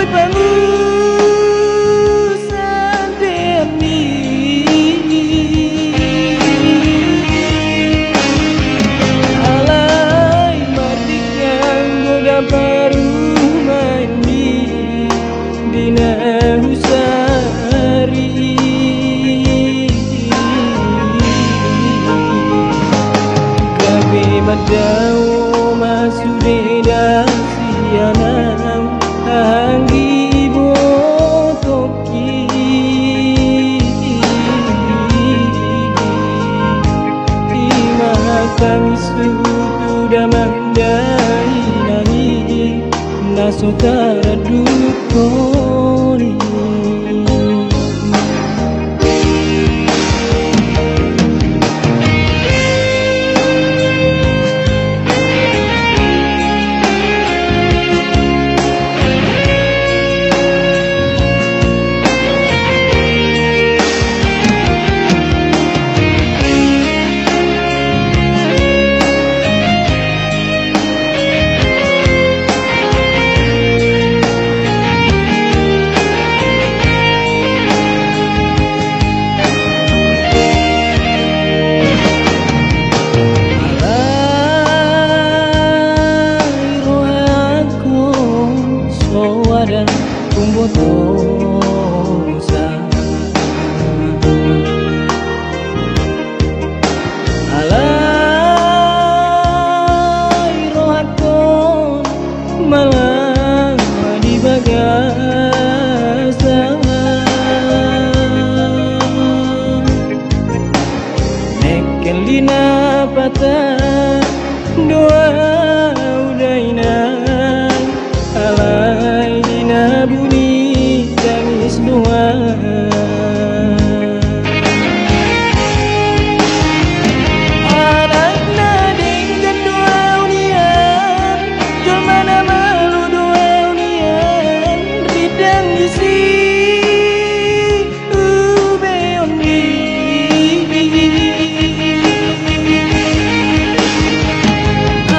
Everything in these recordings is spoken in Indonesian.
bôi pangusan demi alay matikan goda parumah ini dina husari kabe madau masudeda sianam hanggi botoki imah kami sudah mandai nani nasotara dukoni dan kumbotosa alai rohakon malam di bagasa nekelina patah doa udaina alai dina bunyi tangis doa anak nading dan doa unian jol mana malu doa unian ridang isi ubeondi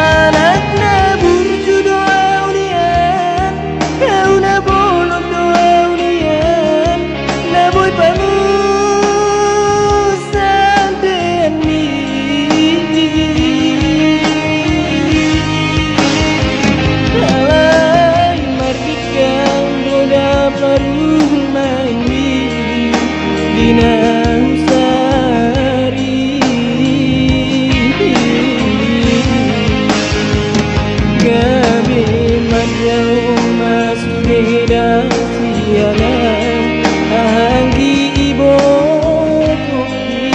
anak nabur judoa pangusan demi alay mardikan goda parumah ini dina husari gabe madau masudeda sianam hanggi botoki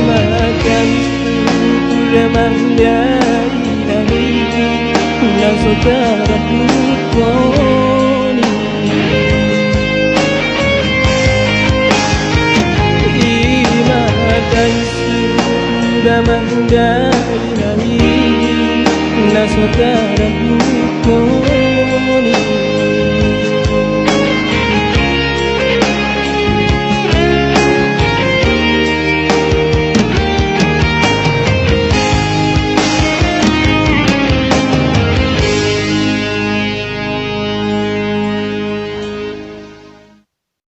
makan sudah mandai nani nasotara dukoni makan sudah mandai nani nasotara dukoni